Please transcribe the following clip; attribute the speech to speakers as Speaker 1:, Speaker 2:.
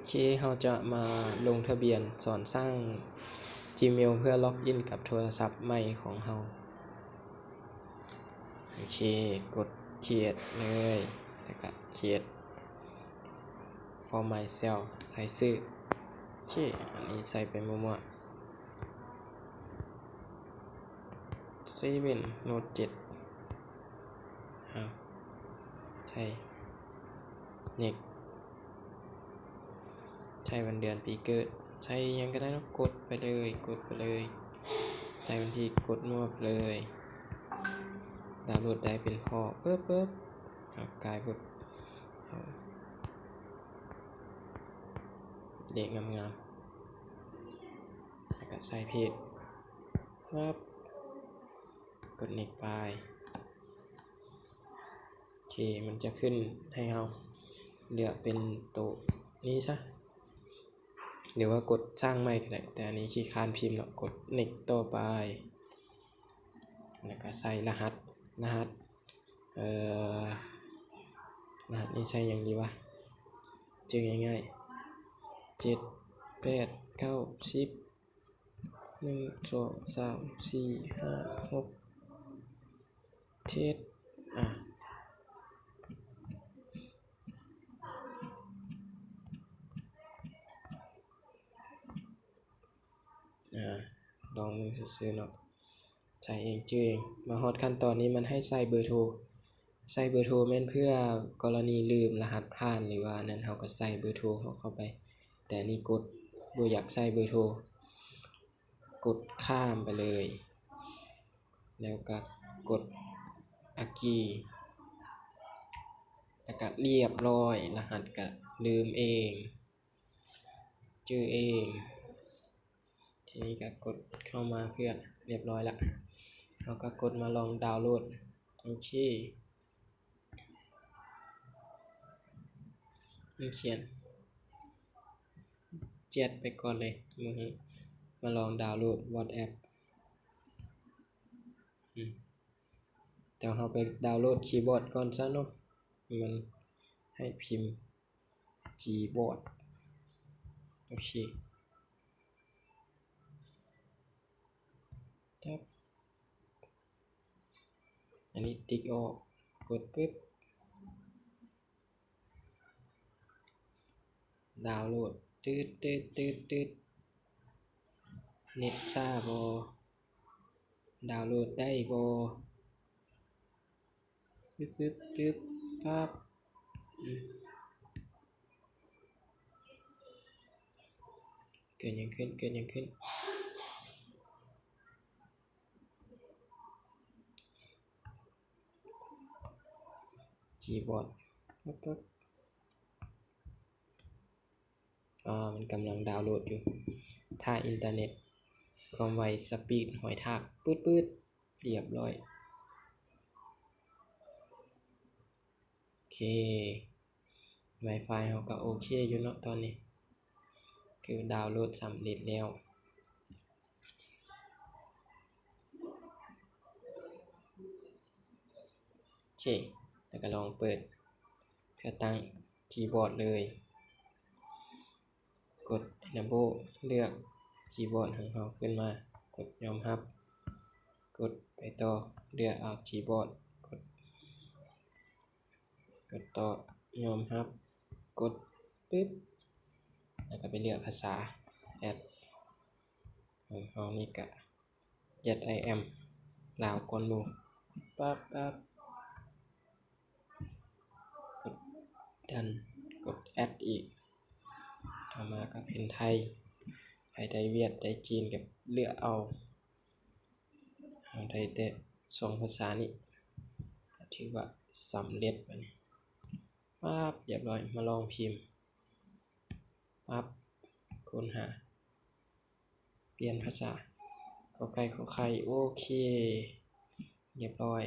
Speaker 1: เคเราจะมาลงทะเบียนสอนสร้าง Gmail เพื่อล็อกอินกับโทรศัพท์ใหม่ของเราโอเคกด create เลยแล้วก็ create for myself ใส่ชื่อโอเคอันนี้ใส่ไปมั่วๆ7 Note 7ใช่ next ใช่วันเดือนปีเกิดใช่ยังก็ได้นะกดไปเลยใช่วันที่กดมั่วไปเลยดาวน์โหลดได้เป็นพ่อปึ๊บกลายปึ๊บเด็กงามๆแล้วก็ใส่เพจปึ๊บกด next ไปโอเคมันจะขึ้นให้เราเลือกเป็นตัวนี้ซะหรือว่ากดสร้างใหม่ก็ได้แต่อันนี้ขี้คร้านพิมพ์เนาะกด next ต่อไปแล้วก็ใส่รหัสรหัสนี่ใช้อย่างดีวะจึงง่ายๆ7 8 9 10 1 2 3 4 5 6 7ลองมือซื้อเนาะใส่เองชื่อเองมาฮอดขั้นตอนนี้มันให้ใส่เบอร์โทรแม่นเพื่อกรณีลืมรหัสผ่านหรือว่านั้นเราก็ใส่เบอร์โทรเข้าไปแต่นี่กดบ่อยากใส่เบอร์โทรกดข้ามไปเลยแล้วก็กดอากีแล้วก็เรียบร้อยรหัสก็ลืมเองชื่อเองทีนี้ก็กดเข้ามาเพื่อเรียบร้อยละเราก็กดมาลองดาวน์โหลดโอเคเขียนเจ็ดไปก่อนเลยมาลองดาวน์โหลด WhatsApp แต่เราไปดาวน์โหลดคีย์บอร์ดก่อนซะเนาะมันให้พิมพ์ Gboard โอเคครับอันนี้ติ๊กออกกดปึ๊บดาวน์โหลดตืดเน็ตช้าบ่ดาวน์โหลดได้บ่ปึ๊บปั๊บเกิดยังขึ้นGboard ปึ๊บมันกำลังดาวน์โหลดอยู่ถ้าอินเทอร์เน็ตความไวสปีดหอยทากปื๊ดเรียบร้อยโอเค Wi-Fi เราก็โอเคอยู่เนาะตอนนี้คือดาวน์โหลดสำเร็จแล้วโอเคแล้วก็ลองเปิดเพื่อตั้ง Gboard เลยกด Enable เลือก Gboard ของเราขึ้นมากดยอมรับกดไปต่อเลือกเอา Gboard กดต่อยอมรับกดปึ๊บแล้วก็ไปเลือกภาษา Add ของเรานี่ก็ Yes I am ลาวก่อนหมู่ปั๊บกดดันกด Add อีกต่อมาก็เป็นไทยได้เวียดได้จีนกับเลือกเอาได้แต่2ภาษานี้ก็ถือว่าสำเร็จบัดนี้ปั๊บเรียบร้อยมาลองพิมพ์ปั๊บค้นหาเปลี่ยนภาษาขอไข่โอเคเรียบร้อย